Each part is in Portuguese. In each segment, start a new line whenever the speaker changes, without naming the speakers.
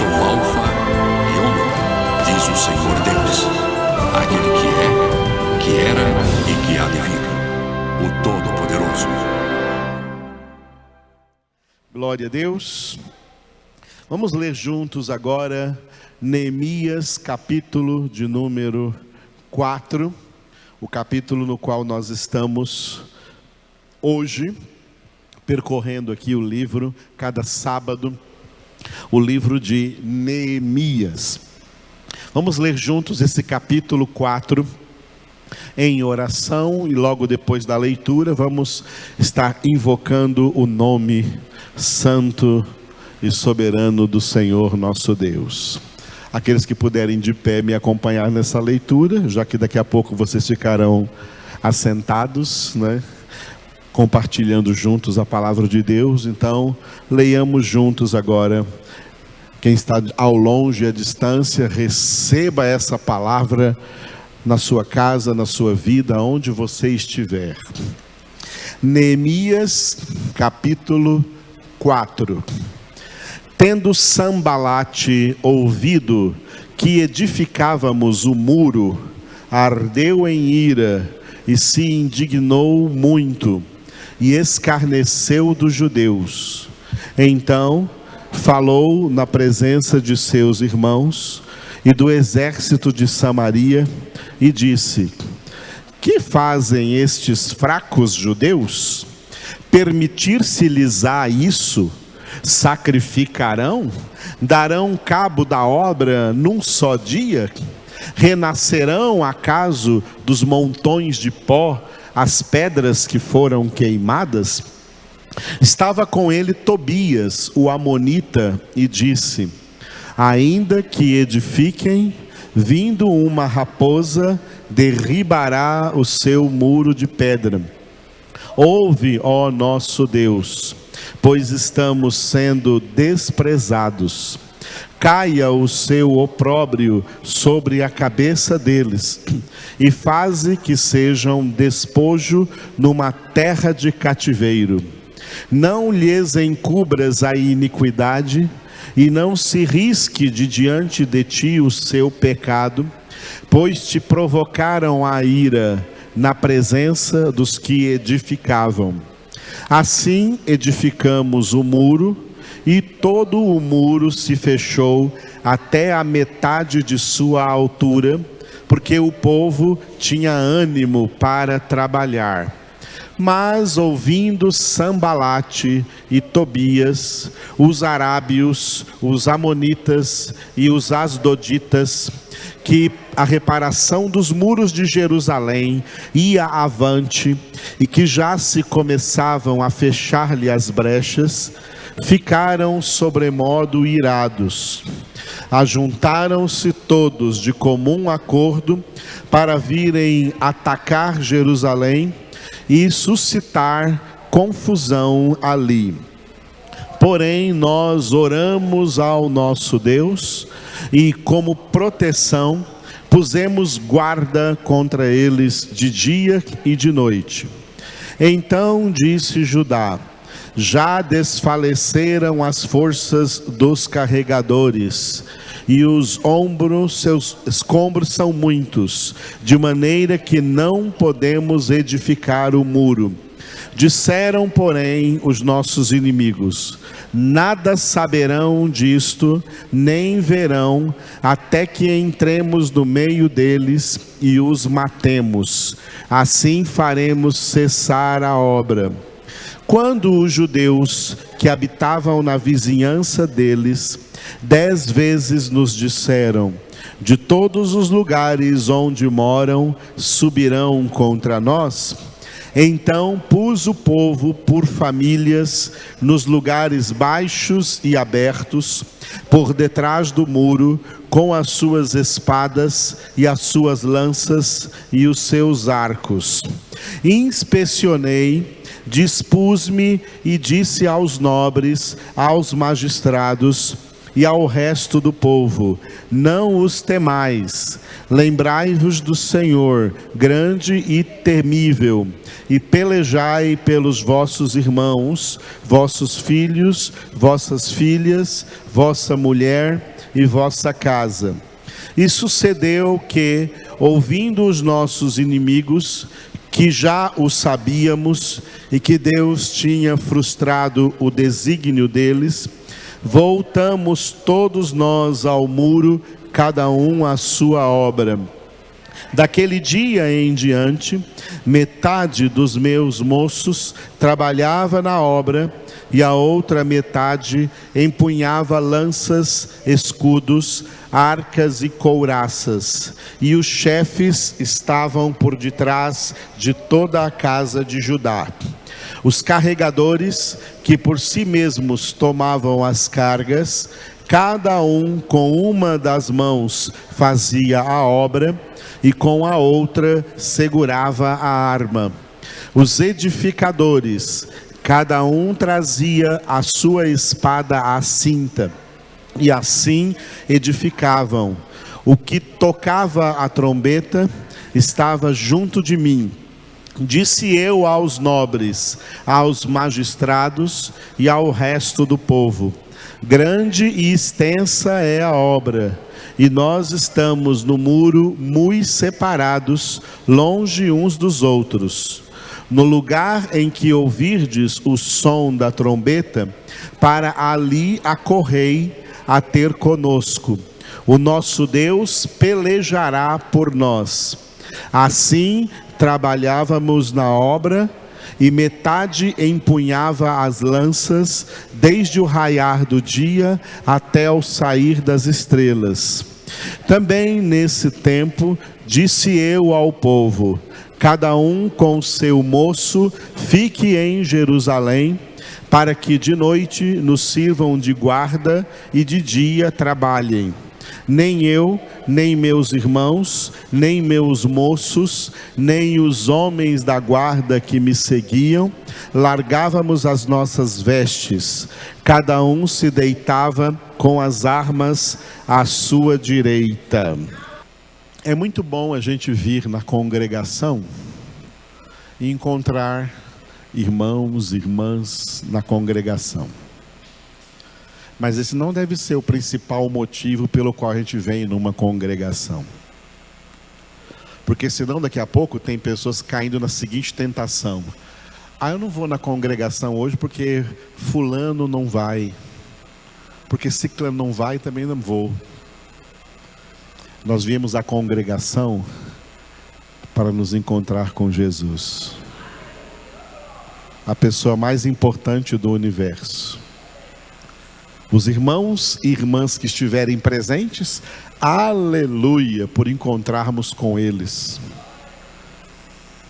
sou o Alfa e Ômega, diz o Senhor Deus, aquele que era e que há de vir, o Todo-Poderoso.
Glória a Deus. Vamos ler juntos agora Neemias, capítulo de número 4, o capítulo no qual nós estamos hoje, percorrendo aqui o livro, cada sábado, o livro de Neemias. Vamos ler juntos esse capítulo 4 em oração, e logo depois da leitura vamos estar invocando o nome santo e soberano do Senhor nosso Deus. Aqueles que puderem de pé me acompanhar nessa leitura, já que daqui a pouco vocês ficarão assentados, né? Compartilhando juntos a palavra de Deus. Então, leiamos juntos agora. Quem está ao longe e à distância, receba essa palavra na sua casa, na sua vida, onde você estiver. Neemias, capítulo 4. Tendo Sambalate ouvido que edificávamos o muro, ardeu em ira e se indignou muito, e escarneceu dos judeus. Então falou na presença de seus irmãos e do exército de Samaria, e disse: que fazem estes fracos judeus? Permitir-se-lhes-á isso? Sacrificarão? Darão cabo da obra num só dia? Renascerão acaso dos montões de pó as pedras que foram queimadas? Estava com ele Tobias, o amonita, e disse: ainda que edifiquem, vindo uma raposa, derribará o seu muro de pedra. Ouve, ó nosso Deus, pois estamos sendo desprezados. Caia o seu opróbrio sobre a cabeça deles, e faze que sejam despojo numa terra de cativeiro. Não lhes encubras a iniquidade, e não se risque de diante de ti o seu pecado, pois te provocaram a ira na presença dos que edificavam. Assim edificamos o muro, e todo o muro se fechou até a metade de sua altura, porque o povo tinha ânimo para trabalhar. Mas ouvindo Sambalate e Tobias, os arábios, os amonitas e os asdoditas, que a reparação dos muros de Jerusalém ia avante, e que já se começavam a fechar-lhe as brechas, ficaram sobremodo irados. Ajuntaram-se todos de comum acordo para virem atacar Jerusalém e suscitar confusão ali. Porém, nós oramos ao nosso Deus, e como proteção pusemos guarda contra eles de dia e de noite. Então disse Judá: já desfaleceram as forças dos carregadores, e seus escombros são muitos, de maneira que não podemos edificar o muro. Disseram, porém, os nossos inimigos: nada saberão disto, nem verão, até que entremos no meio deles e os matemos. Assim faremos cessar a obra. Quando os judeus que habitavam na vizinhança deles 10 vezes nos disseram: de todos os lugares onde moram subirão contra nós, então pus o povo por famílias nos lugares baixos e abertos, por detrás do muro, com as suas espadas e as suas lanças e os seus arcos. Inspecionei, dispus-me e disse aos nobres, aos magistrados e ao resto do povo: não os temais, lembrai-vos do Senhor, grande e temível, e pelejai pelos vossos irmãos, vossos filhos, vossas filhas, vossa mulher e vossa casa. E sucedeu que, ouvindo os nossos inimigos, que já o sabíamos e que Deus tinha frustrado o desígnio deles, voltamos todos nós ao muro, cada um à sua obra. Daquele dia em diante, metade dos meus moços trabalhava na obra e a outra metade empunhava lanças, escudos, arcas e couraças. E os chefes estavam por detrás de toda a casa de Judá. Os carregadores, que por si mesmos tomavam as cargas, cada um com uma das mãos fazia a obra e com a outra segurava a arma. Os edificadores, cada um trazia a sua espada à cinta, e assim edificavam. O que tocava a trombeta estava junto de mim. Disse eu aos nobres, aos magistrados e ao resto do povo: grande e extensa é a obra, e nós estamos no muro muito separados, longe uns dos outros. No lugar em que ouvirdes o som da trombeta, para ali acorrei a ter conosco. O nosso Deus pelejará por nós. Assim trabalhávamos na obra, e metade empunhava as lanças, desde o raiar do dia até o sair das estrelas. Também nesse tempo disse eu ao povo: cada um com seu moço fique em Jerusalém, para que de noite nos sirvam de guarda e de dia trabalhem. Nem eu, nem meus irmãos, nem meus moços, nem os homens da guarda que me seguiam, largávamos as nossas vestes. Cada um se deitava com as armas à sua direita. É muito bom a gente vir na congregação e encontrar irmãos e irmãs na congregação. Mas esse não deve ser o principal motivo pelo qual a gente vem numa congregação. Porque senão daqui a pouco tem pessoas caindo na seguinte tentação: eu não vou na congregação hoje porque fulano não vai, porque ciclano não vai, também não vou. Nós viemos à congregação para nos encontrar com Jesus, a pessoa mais importante do universo. Os irmãos e irmãs que estiverem presentes, aleluia, por encontrarmos com eles.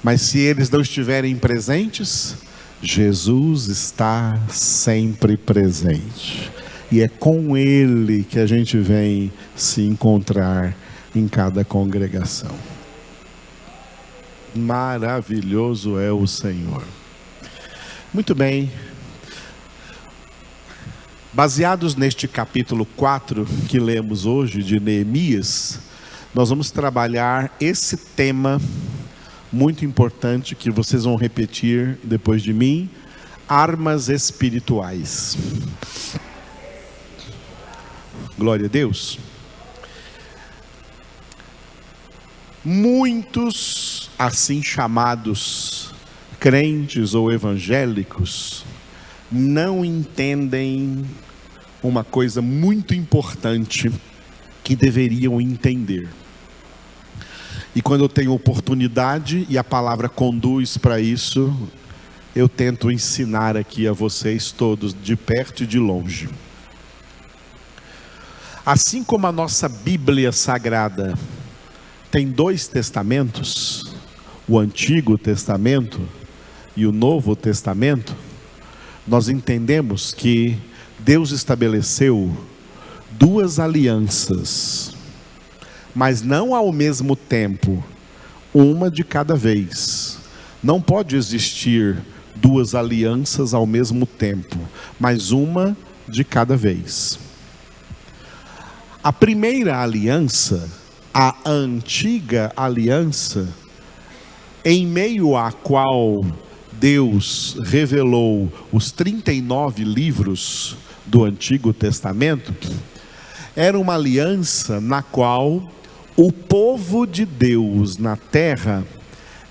Mas se eles não estiverem presentes, Jesus está sempre presente. E é com Ele que a gente vem se encontrar em cada congregação. Maravilhoso é o Senhor. Muito bem. Baseados neste capítulo 4 que lemos hoje de Neemias, nós vamos trabalhar esse tema muito importante que vocês vão repetir depois de mim: armas espirituais. Glória a Deus. Muitos assim chamados crentes ou evangélicos não entendem uma coisa muito importante que deveriam entender. E quando eu tenho oportunidade e a palavra conduz para isso, eu tento ensinar aqui a vocês todos, de perto e de longe. Assim como a nossa Bíblia Sagrada tem 2 testamentos, o Antigo Testamento e o Novo Testamento, nós entendemos que Deus estabeleceu 2 alianças, mas não ao mesmo tempo, uma de cada vez. Não pode existir 2 alianças ao mesmo tempo, mas uma de cada vez. A primeira aliança, a antiga aliança, em meio à qual Deus revelou os 39 livros do Antigo Testamento, era uma aliança na qual o povo de Deus na terra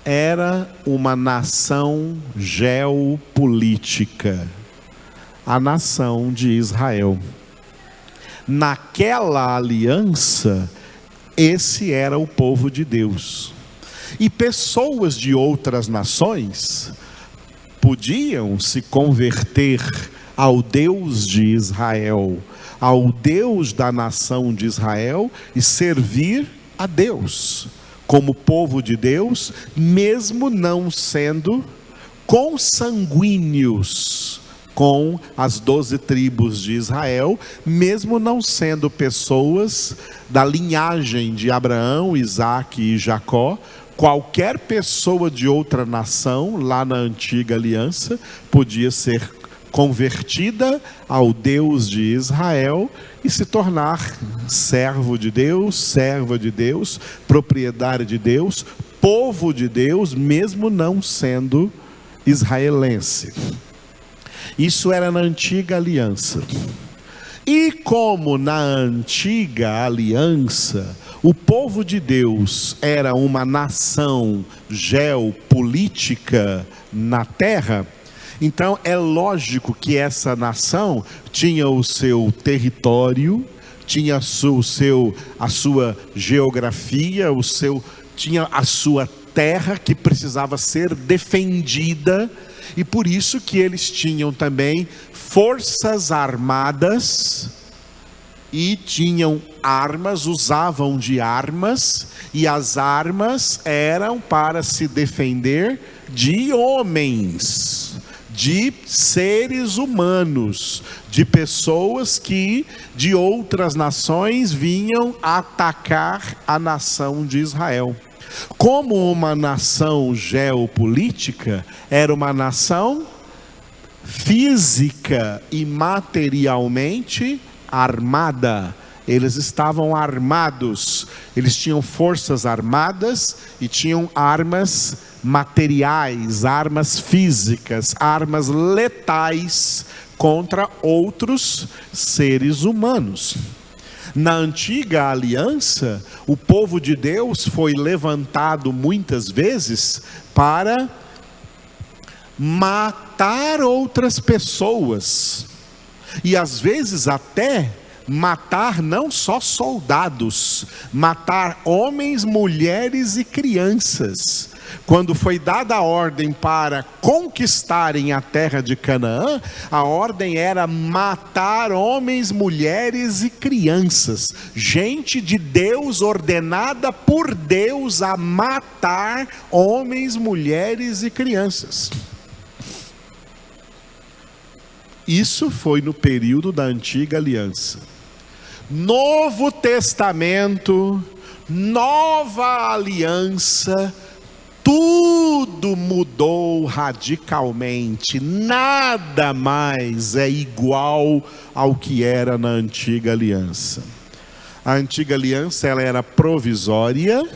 era uma nação geopolítica, a nação de Israel. Naquela aliança, esse era o povo de Deus. E pessoas de outras nações podiam se converter ao Deus de Israel, ao Deus da nação de Israel, e servir a Deus como povo de Deus, mesmo não sendo consanguíneos com as 12 tribos de Israel, mesmo não sendo pessoas da linhagem de Abraão, Isaque e Jacó. Qualquer pessoa de outra nação, lá na antiga aliança, podia ser convertida ao Deus de Israel e se tornar servo de Deus, serva de Deus, propriedade de Deus, povo de Deus, mesmo não sendo israelense. Isso era na antiga aliança. E como na antiga aliança o povo de Deus era uma nação geopolítica na terra, então é lógico que essa nação tinha o seu território, tinha a sua geografia, tinha a sua terra que precisava ser defendida, e por isso que eles tinham também forças armadas e tinham armas, usavam de armas, e as armas eram para se defender de homens, de seres humanos, de pessoas que de outras nações vinham atacar a nação de Israel. Como uma nação geopolítica, era uma nação física e materialmente armada. Eles estavam armados, eles tinham forças armadas e tinham armas materiais, armas físicas, armas letais contra outros seres humanos. Na antiga aliança, o povo de Deus foi levantado muitas vezes para matar outras pessoas, e às vezes até matar não só soldados, matar homens, mulheres e crianças. Quando foi dada a ordem para conquistarem a terra de Canaã, a ordem era matar homens, mulheres e crianças. Gente de Deus, ordenada por Deus a matar homens, mulheres e crianças. Isso foi no período da antiga aliança. Novo Testamento, nova aliança, tudo mudou radicalmente. Nada mais é igual ao que era na antiga aliança. A antiga aliança, ela era provisória,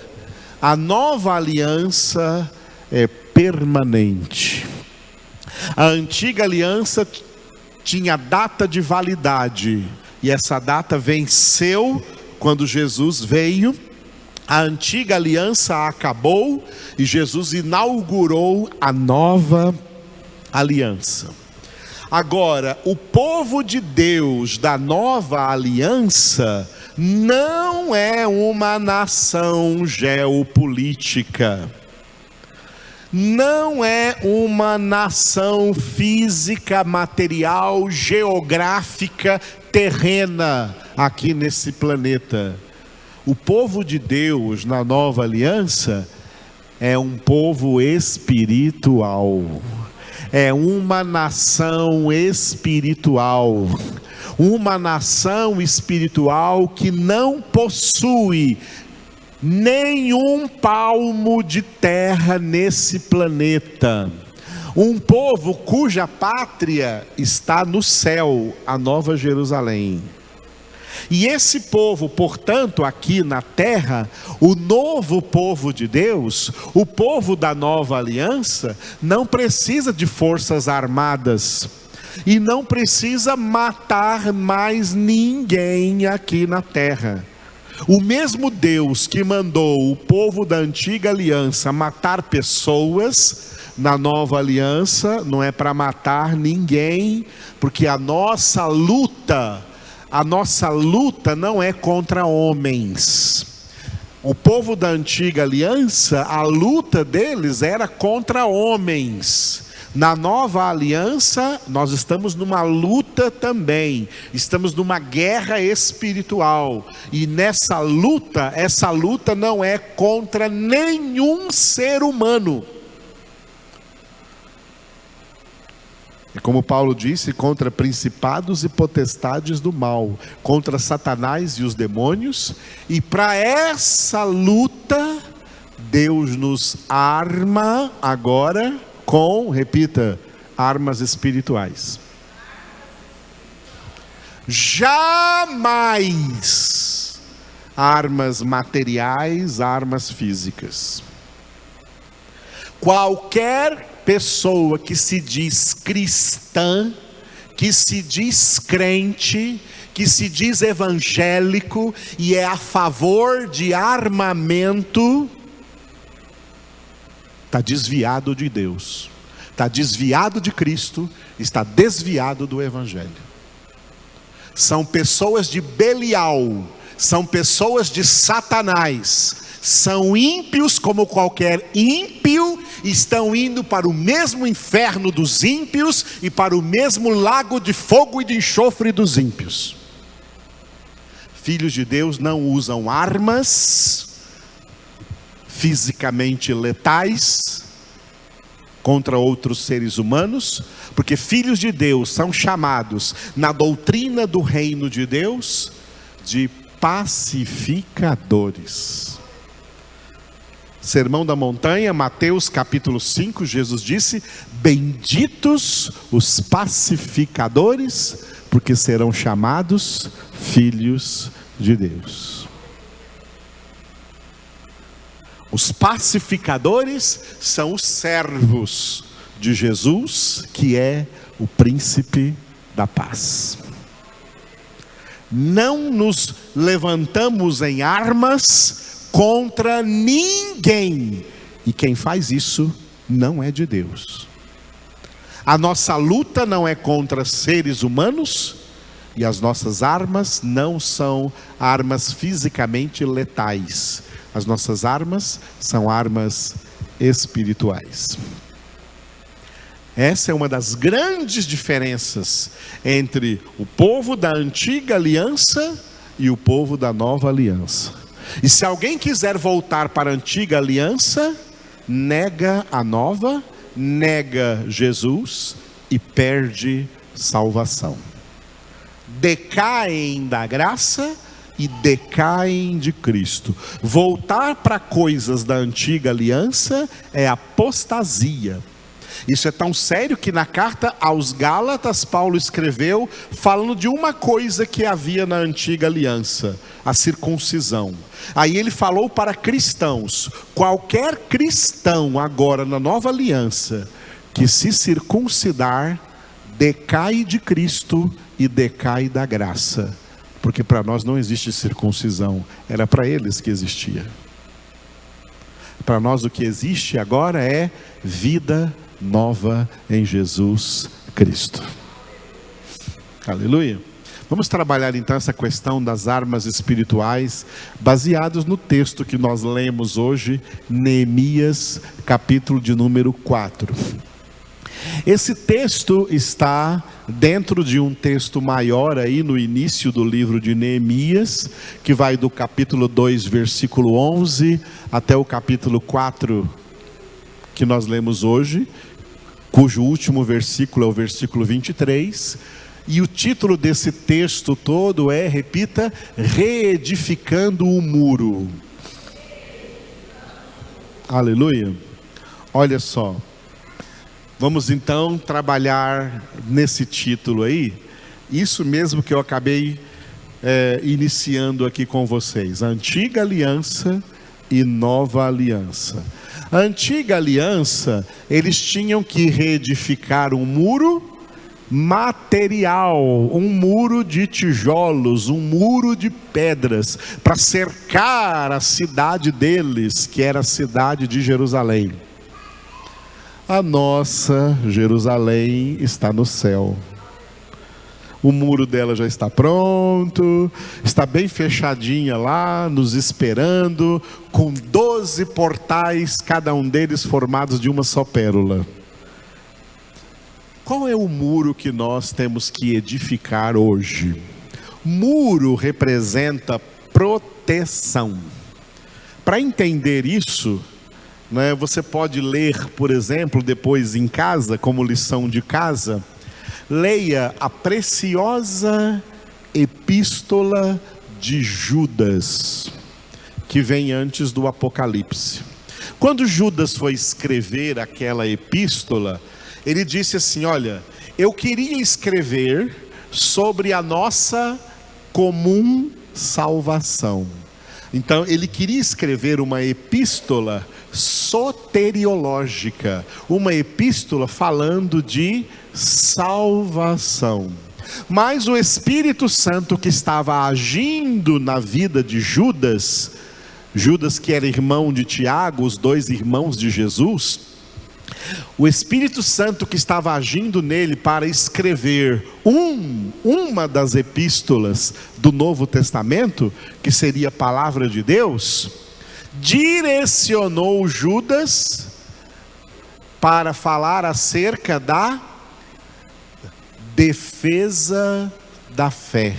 a nova aliança é permanente. A antiga aliança tinha data de validade, e essa data venceu quando Jesus veio. A antiga aliança acabou e Jesus inaugurou a nova aliança. Agora, o povo de Deus da nova aliança não é uma nação geopolítica, não é uma nação física, material, geográfica, terrena aqui nesse planeta. O povo de Deus na nova aliança é um povo espiritual, é uma nação espiritual, uma nação espiritual que não possui nenhum palmo de terra nesse planeta. Um povo cuja pátria está no céu, a Nova Jerusalém. E esse povo, portanto, aqui na terra, o novo povo de Deus, o povo da nova aliança, não precisa de forças armadas. e não precisa matar mais ninguém aqui na terra. O mesmo Deus que mandou o povo da antiga aliança matar pessoas, na nova aliança não é para matar ninguém, porque a nossa luta não é contra homens. O povo da antiga aliança, a luta deles era contra homens. Na nova aliança, nós estamos numa luta também, estamos numa guerra espiritual, e essa luta não é contra nenhum ser humano. É como Paulo disse, contra principados e potestades do mal, contra Satanás e os demônios, e para essa luta, Deus nos arma agora com, repita, armas espirituais. Jamais armas materiais, armas físicas. Qualquer pessoa que se diz cristã, que se diz crente, que se diz evangélico e é a favor de armamento, está desviado de Deus, está desviado de Cristo, está desviado do Evangelho. São pessoas de Belial, são pessoas de Satanás, são ímpios como qualquer ímpio, estão indo para o mesmo inferno dos ímpios e para o mesmo lago de fogo e de enxofre dos ímpios. Filhos de Deus não usam armas fisicamente letais contra outros seres humanos, porque filhos de Deus são chamados na doutrina do reino de Deus de pacificadores. Sermão da Montanha, Mateus capítulo 5, Jesus disse: benditos os pacificadores, porque serão chamados filhos de Deus. Os pacificadores são os servos de Jesus, que é o príncipe da paz. Não nos levantamos em armas contra ninguém, e quem faz isso não é de Deus. A nossa luta não é contra seres humanos, e as nossas armas não são armas fisicamente letais. As nossas armas são armas espirituais. Essa é uma das grandes diferenças entre o povo da antiga aliança e o povo da nova aliança. E se alguém quiser voltar para a antiga aliança, nega a nova, nega Jesus e perde salvação. Decaem da graça e decaem de Cristo. Voltar para coisas da antiga aliança é apostasia. Isso é tão sério que na carta aos Gálatas, Paulo escreveu falando de uma coisa que havia na antiga aliança: a circuncisão. Aí ele falou para cristãos: qualquer cristão agora na nova aliança que se circuncidar, decai de Cristo e decai da graça. Porque para nós não existe circuncisão, era para eles que existia. Para nós o que existe agora é vida nova em Jesus Cristo. Aleluia. Vamos trabalhar então essa questão das armas espirituais, baseados no texto que nós lemos hoje, Neemias, capítulo de número 4. Esse texto está dentro de um texto maior aí no início do livro de Neemias, que vai do capítulo 2, versículo 11, até o capítulo 4, que nós lemos hoje, cujo último versículo é o versículo 23, e o título desse texto todo é, repita, reedificando o muro. Aleluia. Olha só. Vamos então trabalhar nesse título aí, isso mesmo que eu acabei iniciando aqui com vocês: Antiga Aliança e Nova Aliança. A Antiga Aliança, eles tinham que reedificar um muro material, um muro de tijolos, um muro de pedras, para cercar a cidade deles, que era a cidade de Jerusalém. A nossa Jerusalém está no céu. O muro dela já está pronto, está bem fechadinha lá, nos esperando, com 12 portais, cada um deles formados de uma só pérola. Qual é o muro que nós temos que edificar hoje? Muro representa proteção. Para entender isso, né, você pode ler, por exemplo, depois em casa, como lição de casa, leia a preciosa epístola de Judas, que vem antes do Apocalipse. Quando Judas foi escrever aquela epístola, ele disse assim: olha, eu queria escrever sobre a nossa comum salvação. Então ele queria escrever uma epístola soteriológica, uma epístola falando de salvação. Mas o Espírito Santo que estava agindo na vida de Judas, Judas que era irmão de Tiago, os dois irmãos de Jesus, o Espírito Santo que estava agindo nele para escrever uma das epístolas do Novo Testamento, que seria a palavra de Deus, direcionou Judas para falar acerca da defesa da fé.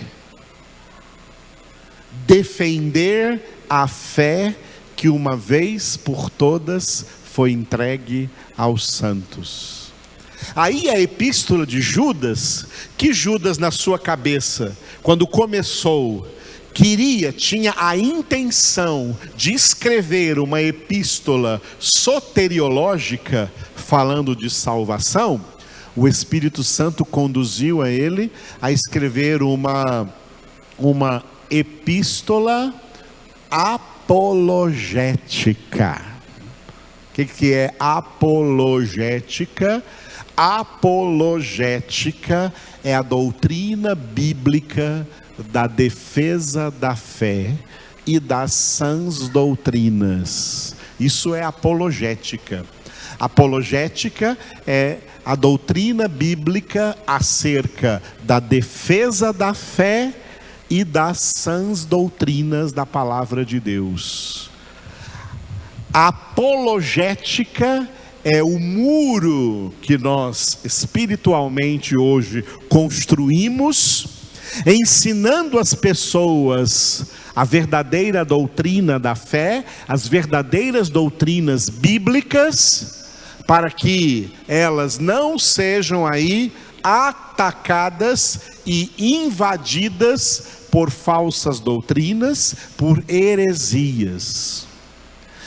Defender a fé que uma vez por todas foi entregue aos santos. Aí a epístola de Judas, que Judas na sua cabeça, quando começou, tinha a intenção de escrever uma epístola soteriológica, falando de salvação, o Espírito Santo conduziu a ele a escrever uma epístola apologética. O que é apologética? Apologética é a doutrina bíblica da defesa da fé e das sãs doutrinas. Isso é apologética. Apologética é a doutrina bíblica acerca da defesa da fé e das sãs doutrinas da palavra de Deus. A apologética é o muro que nós espiritualmente hoje construímos, ensinando as pessoas a verdadeira doutrina da fé, as verdadeiras doutrinas bíblicas, para que elas não sejam aí atacadas e invadidas por falsas doutrinas, por heresias.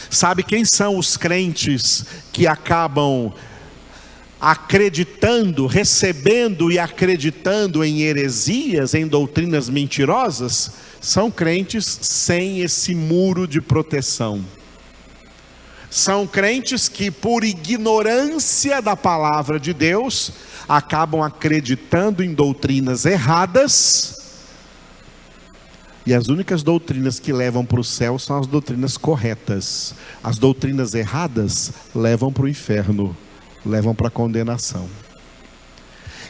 Sabe quem são os crentes que acabam acreditando, recebendo e acreditando em heresias, em doutrinas mentirosas? São crentes sem esse muro de proteção. São crentes que, por ignorância da palavra de Deus, acabam acreditando em doutrinas erradas. E as únicas doutrinas que levam para o céu são as doutrinas corretas. As doutrinas erradas levam para o inferno, levam para a condenação.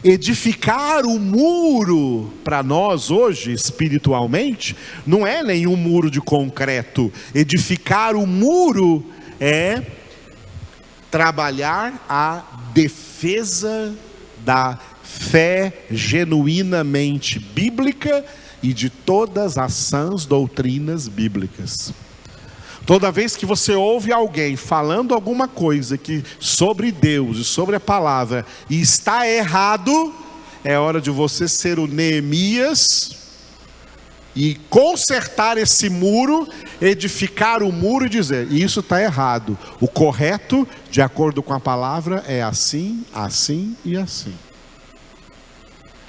Edificar o muro para nós hoje, espiritualmente, não é nenhum muro de concreto. Edificar o muro é trabalhar a defesa da fé genuinamente bíblica e de todas as sãs doutrinas bíblicas. Toda vez que você ouve alguém falando alguma coisa sobre Deus e sobre a palavra e está errado, é hora de você ser o Neemias e consertar esse muro, edificar o muro e dizer: isso está errado. O correto, de acordo com a palavra, é assim, assim e assim.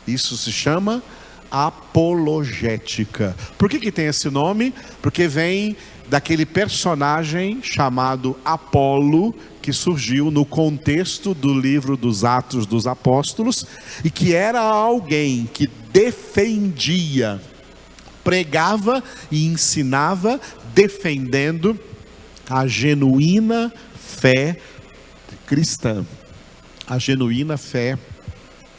Isso se chama apologética. Por que tem esse nome? Porque vem daquele personagem chamado Apolo, que surgiu no contexto do livro dos Atos dos Apóstolos, e que era alguém que defendia, pregava e ensinava, defendendo a genuína fé cristã, a genuína fé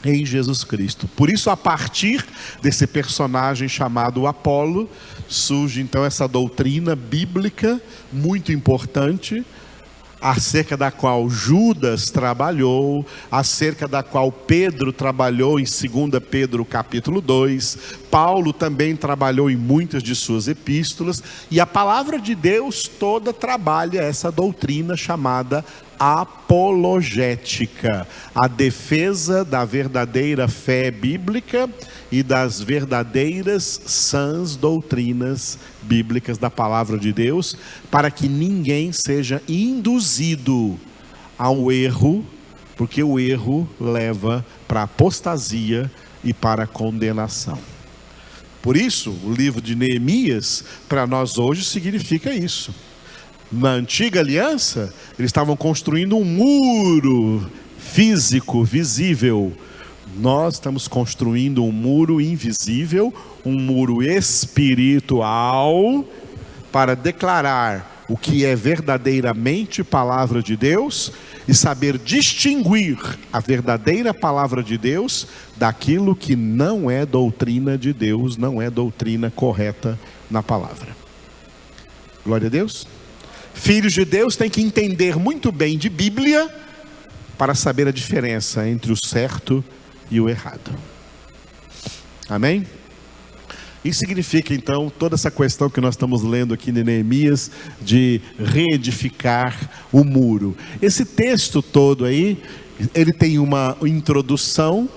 em Jesus Cristo. Por isso, a partir desse personagem chamado Apolo, surge então essa doutrina bíblica muito importante, acerca da qual Judas trabalhou, acerca da qual Pedro trabalhou em 2 Pedro capítulo 2, Paulo também trabalhou em muitas de suas epístolas, e a palavra de Deus toda trabalha essa doutrina chamada apologética, a defesa da verdadeira fé bíblica e das verdadeiras sãs doutrinas bíblicas da palavra de Deus, para que ninguém seja induzido ao erro, porque o erro leva para a apostasia e para a condenação. Por isso, o livro de Neemias, para nós hoje, significa isso. Na antiga aliança, eles estavam construindo um muro físico, visível. Nós estamos construindo um muro invisível, um muro espiritual, para declarar o que é verdadeiramente palavra de Deus e saber distinguir a verdadeira palavra de Deus daquilo que não é doutrina de Deus, não é doutrina correta na palavra. Glória a Deus. Filhos de Deus têm que entender muito bem de Bíblia para saber a diferença entre o certo e o errado. Amém? Isso significa então toda essa questão que nós estamos lendo aqui em Neemias, de reedificar o muro. Esse texto todo aí, ele tem uma introdução,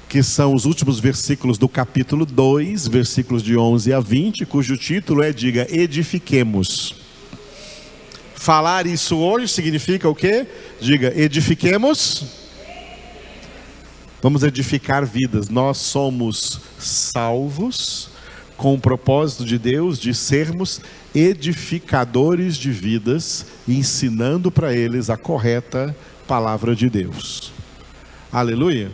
que são os últimos versículos do capítulo 2, versículos de 11 a 20, cujo título é, diga, edifiquemos. Falar isso hoje significa o quê? Diga, edifiquemos. Vamos edificar vidas. Nós somos salvos com o propósito de Deus de sermos edificadores de vidas, ensinando para eles a correta palavra de Deus. Aleluia.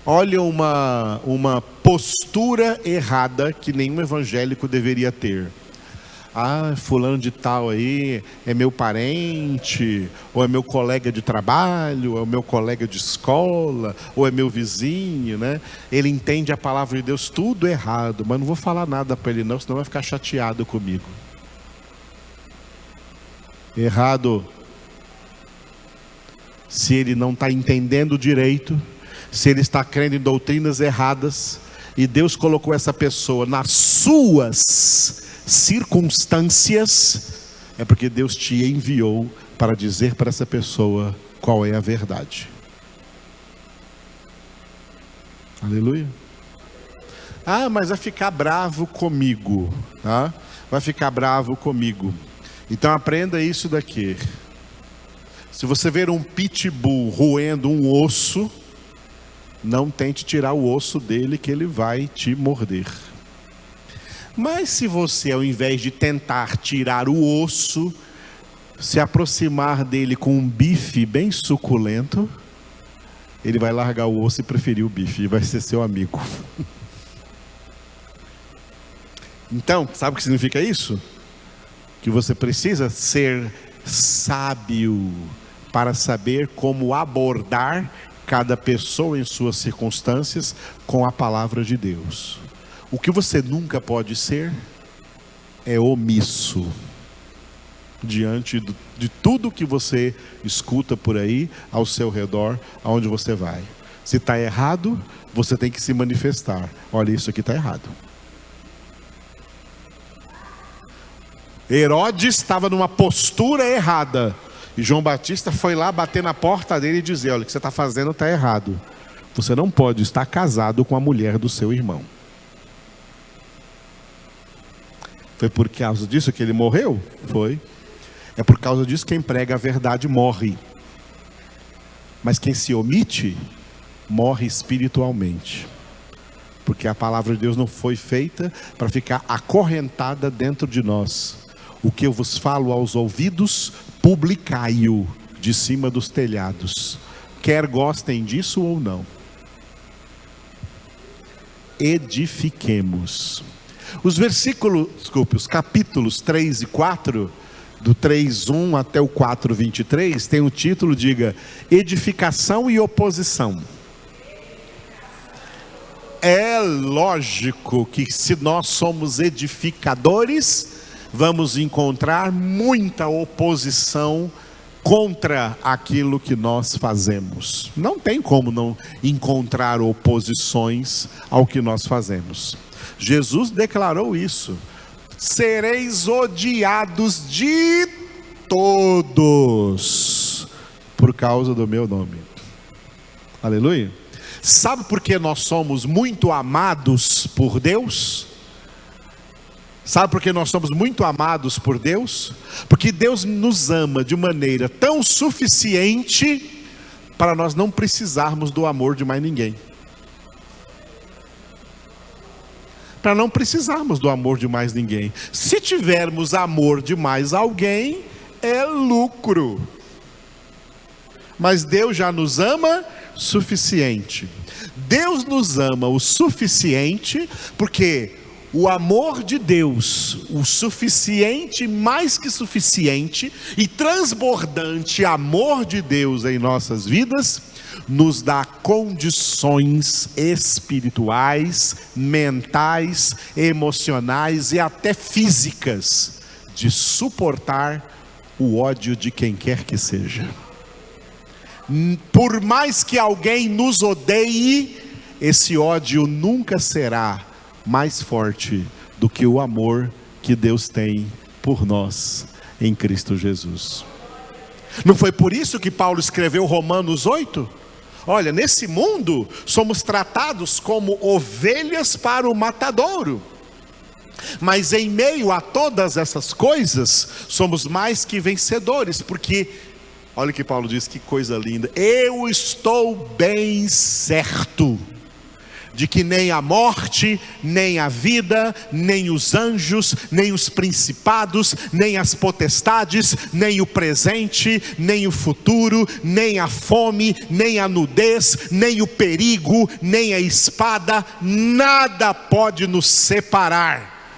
Olha uma postura errada que nenhum evangélico deveria ter. Ah, fulano de tal aí é meu parente, ou é meu colega de trabalho, ou é meu colega de escola, ou é meu vizinho, né? Ele entende a palavra de Deus tudo errado, mas não vou falar nada para ele não, senão vai ficar chateado comigo. Errado. Se ele não está entendendo direito, se ele está crendo em doutrinas erradas, e Deus colocou essa pessoa nas suas circunstâncias, é porque Deus te enviou para dizer para essa pessoa qual é a verdade. Aleluia. Ah, mas vai ficar bravo comigo, tá? Vai ficar bravo comigo. Então aprenda isso daqui. Se você ver um pitbull roendo um osso, não tente tirar o osso dele, que ele vai te morder. Mas se você, ao invés de tentar tirar o osso, se aproximar dele com um bife bem suculento, ele vai largar o osso e preferir o bife, e vai ser seu amigo. Então, sabe o que significa isso? Que você precisa ser sábio para saber como abordar cada pessoa em suas circunstâncias com a palavra de Deus. O que você nunca pode ser é omisso diante de tudo que você escuta por aí, ao seu redor, aonde você vai. Se está errado, você tem que se manifestar. Olha, isso aqui está errado. Herodes estava numa postura errada, e João Batista foi lá bater na porta dele e dizer: olha, o que você está fazendo está errado. Você não pode estar casado com a mulher do seu irmão. Foi por causa disso que ele morreu? Foi. É por causa disso que quem prega a verdade morre. Mas quem se omite, morre espiritualmente. Porque a palavra de Deus não foi feita para ficar acorrentada dentro de nós. O que eu vos falo aos ouvidos, publicai-o de cima dos telhados. Quer gostem disso ou não. Edifiquemos. Os capítulos 3 e 4, do 3:1 até o 4:23, tem o título, diga, edificação e oposição. É lógico que se nós somos edificadores, vamos encontrar muita oposição contra aquilo que nós fazemos. Não tem como não encontrar oposições ao que nós fazemos. Jesus declarou isso: sereis odiados de todos por causa do meu nome. Aleluia. Sabe por que nós somos muito amados por Deus? Sabe por que nós somos muito amados por Deus? Porque Deus nos ama de maneira tão suficiente para nós não precisarmos do amor de mais ninguém. Para não precisarmos do amor de mais ninguém. Se tivermos amor de mais alguém, é lucro. Mas Deus já nos ama suficiente. Deus nos ama o suficiente porque o amor de Deus, o suficiente, mais que suficiente e transbordante amor de Deus em nossas vidas, nos dá condições espirituais, mentais, emocionais e até físicas de suportar o ódio de quem quer que seja. Por mais que alguém nos odeie, esse ódio nunca será mais forte do que o amor que Deus tem por nós em Cristo Jesus. Não foi por isso que Paulo escreveu Romanos 8? Olha, nesse mundo somos tratados como ovelhas para o matadouro, mas em meio a todas essas coisas somos mais que vencedores, porque olha o que Paulo diz, que coisa linda: eu estou bem certo de que nem a morte, nem a vida, nem os anjos, nem os principados, nem as potestades, nem o presente, nem o futuro, nem a fome, nem a nudez, nem o perigo, nem a espada, nada pode nos separar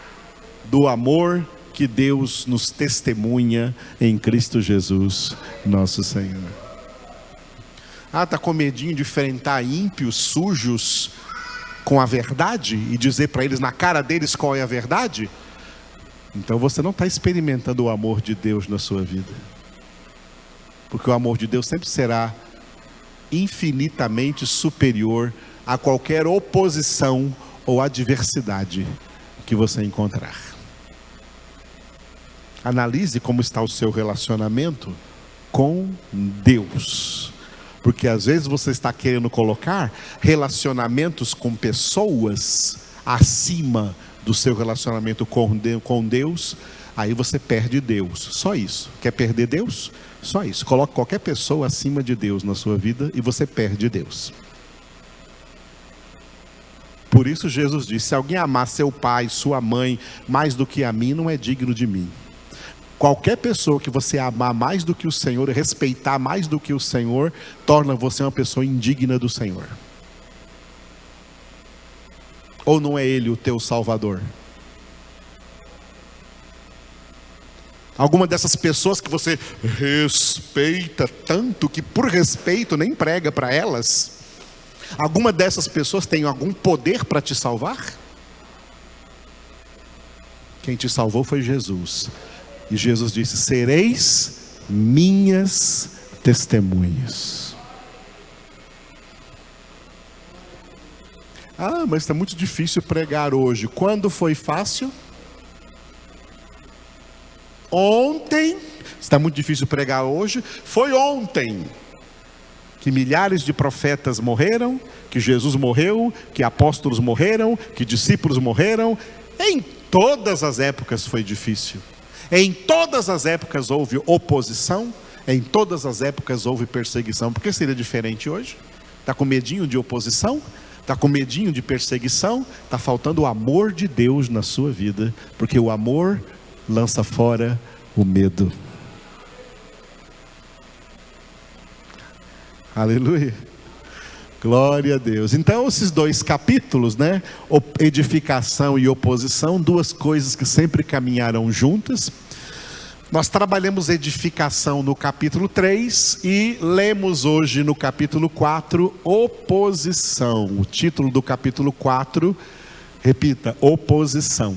do amor que Deus nos testemunha em Cristo Jesus, nosso Senhor. Está com medinho de enfrentar ímpios, sujos, com a verdade e dizer para eles na cara deles qual é a verdade? Então você não está experimentando o amor de Deus na sua vida, porque o amor de Deus sempre será infinitamente superior a qualquer oposição ou adversidade que você encontrar. Analise como está o seu relacionamento com Deus. Porque às vezes você está querendo colocar relacionamentos com pessoas acima do seu relacionamento com Deus, aí você perde Deus. Só isso. Quer perder Deus? Só isso. Coloque qualquer pessoa acima de Deus na sua vida e você perde Deus. Por isso Jesus disse: se alguém amar seu pai, sua mãe mais do que a mim, não é digno de mim. Qualquer pessoa que você amar mais do que o Senhor, respeitar mais do que o Senhor, torna você uma pessoa indigna do Senhor. Ou não é Ele o teu Salvador? Alguma dessas pessoas que você respeita tanto que por respeito nem prega para elas, alguma dessas pessoas tem algum poder para te salvar? Quem te salvou foi Jesus. E Jesus disse: sereis minhas testemunhas. Mas está muito difícil pregar hoje. Quando foi fácil? Ontem. Está muito difícil pregar hoje? Foi ontem que milhares de profetas morreram, que Jesus morreu, que apóstolos morreram, que discípulos morreram. Em todas as épocas foi difícil. Em todas as épocas houve oposição, em todas as épocas houve perseguição. Por que seria diferente hoje? Está com medinho de oposição? Está com medinho de perseguição? Está faltando o amor de Deus na sua vida, porque o amor lança fora o medo. Aleluia. Glória a Deus. Então esses dois capítulos, né? Edificação e oposição, duas coisas que sempre caminharam juntas. Nós trabalhamos edificação no capítulo 3 e lemos hoje no capítulo 4, oposição. O título do capítulo 4, repita, oposição.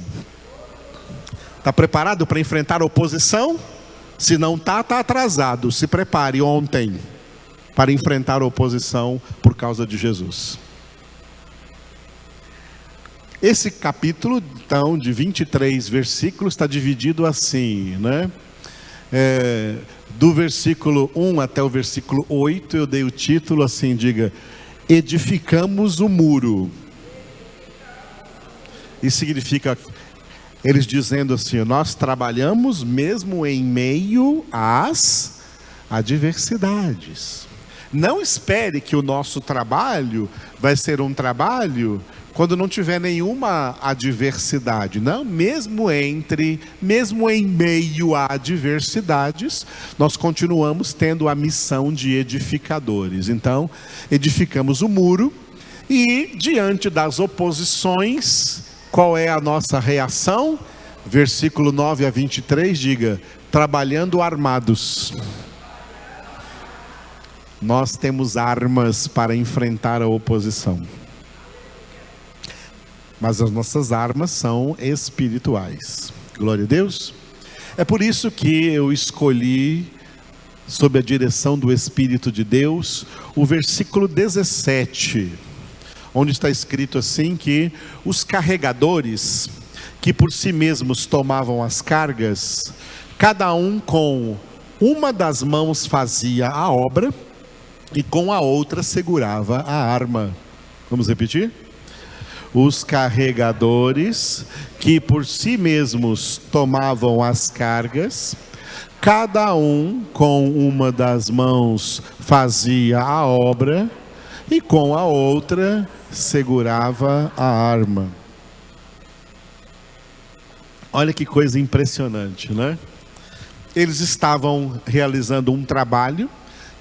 Está preparado para enfrentar a oposição? Se não está, está atrasado. Se prepare ontem para enfrentar a oposição por causa de Jesus. Esse capítulo, então, de 23 versículos, está dividido assim, né? Do versículo 1 até o versículo 8, eu dei o título assim, diga, edificamos o muro. Isso significa, eles dizendo assim, nós trabalhamos mesmo em meio às adversidades. Não espere que o nosso trabalho vai ser um trabalho quando não tiver nenhuma adversidade. Não, mesmo em meio a adversidades, nós continuamos tendo a missão de edificadores. Então, edificamos o muro e diante das oposições, qual é a nossa reação? Versículo 9 a 23, diga, trabalhando armados. Nós temos armas para enfrentar a oposição. Mas as nossas armas são espirituais. Glória a Deus. É por isso que eu escolhi, sob a direção do Espírito de Deus, o versículo 17, onde está escrito assim que os carregadores, que por si mesmos tomavam as cargas, cada um com uma das mãos fazia a obra, e com a outra segurava a arma. Vamos repetir? Os carregadores, que por si mesmos tomavam as cargas, cada um com uma das mãos fazia a obra, e com a outra segurava a arma. Olha que coisa impressionante, né? Eles estavam realizando um trabalho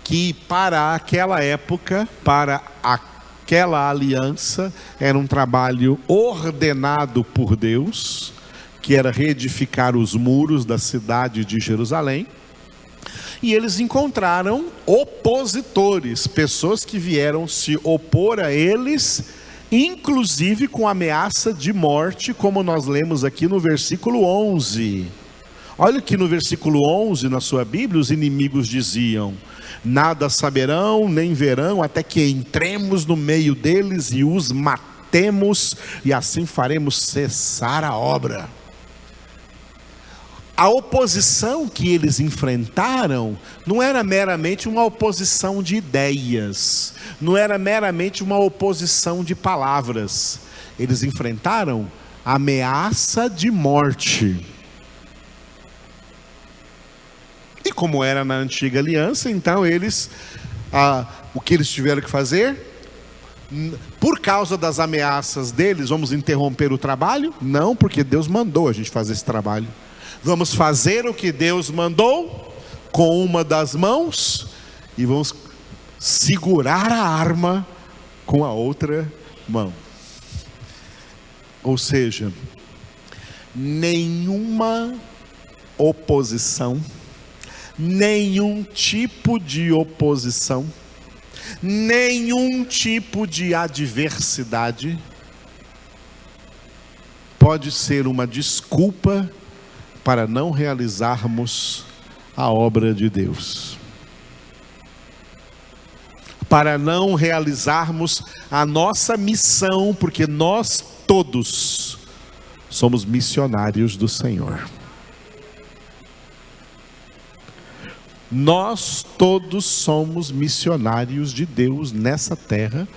que para aquela época, para aquela aliança, era um trabalho ordenado por Deus, que era reedificar os muros da cidade de Jerusalém. E eles encontraram opositores, pessoas que vieram se opor a eles, inclusive com ameaça de morte, como nós lemos aqui no versículo 11. Olha que no versículo 11, na sua Bíblia, os inimigos diziam: nada saberão, nem verão, até que entremos no meio deles e os matemos, e assim faremos cessar a obra. A oposição que eles enfrentaram não era meramente uma oposição de ideias, não era meramente uma oposição de palavras. Eles enfrentaram ameaça de morte. E como era na antiga aliança, então o que eles tiveram que fazer? Por causa das ameaças deles, vamos interromper o trabalho? Não, porque Deus mandou a gente fazer esse trabalho. Vamos fazer o que Deus mandou com uma das mãos e vamos segurar a arma com a outra mão. Ou seja, nenhuma oposição, nenhum tipo de oposição, nenhum tipo de adversidade pode ser uma desculpa para não realizarmos a obra de Deus, para não realizarmos a nossa missão, porque nós todos somos missionários do Senhor. Nós todos somos missionários de Deus nessa terra,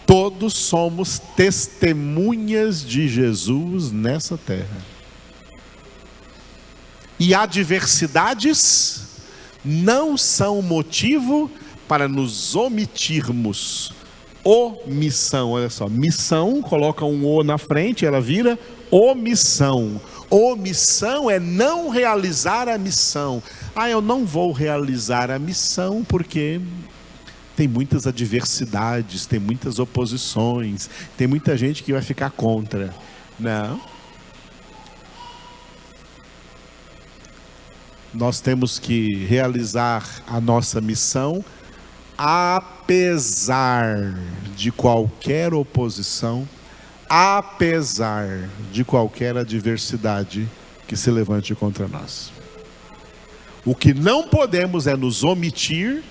todos somos testemunhas de Jesus nessa terra. E adversidades não são motivo para nos omitirmos omissão. Olha só, missão, coloca um O na frente, ela vira omissão. Omissão é não realizar a missão. Eu não vou realizar a missão porque tem muitas adversidades, tem muitas oposições, tem muita gente que vai ficar contra. Não. Nós temos que realizar a nossa missão apesar de qualquer oposição, apesar de qualquer adversidade que se levante contra nós. O que não podemos é nos omitir,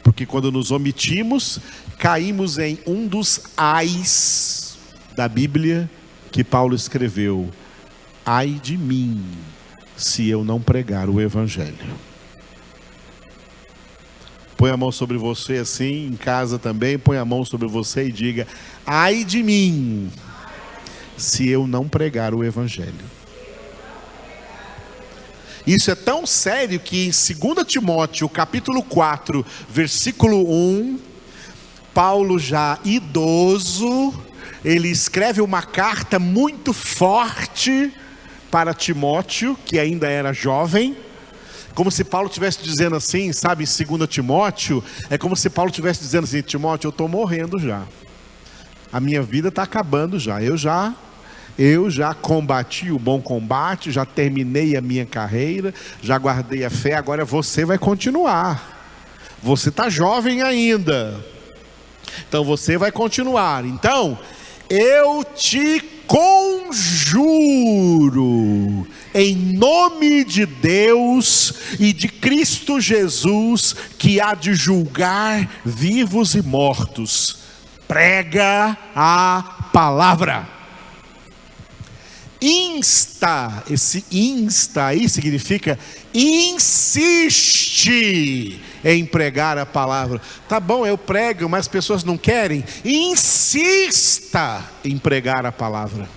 porque quando nos omitimos, caímos em um dos ais da Bíblia que Paulo escreveu: ai de mim, se eu não pregar o Evangelho. Põe a mão sobre você assim, em casa também, põe a mão sobre você e diga: ai de mim, se eu não pregar o Evangelho. Isso é tão sério que em 2 Timóteo, capítulo 4, versículo 1, Paulo, já idoso, ele escreve uma carta muito forte para Timóteo, que ainda era jovem, como se Paulo estivesse dizendo assim, sabe, em 2 Timóteo, é como se Paulo estivesse dizendo assim: Timóteo, eu estou morrendo já, a minha vida está acabando já, eu já combati o bom combate, já terminei a minha carreira, já guardei a fé, agora você vai continuar, você está jovem ainda, então você vai continuar. Então, eu te conjuro, em nome de Deus e de Cristo Jesus, que há de julgar vivos e mortos, prega a palavra. Insta, esse insta aí significa insiste em pregar a palavra. Tá bom, eu prego, mas as pessoas não querem. Insista em pregar a palavra.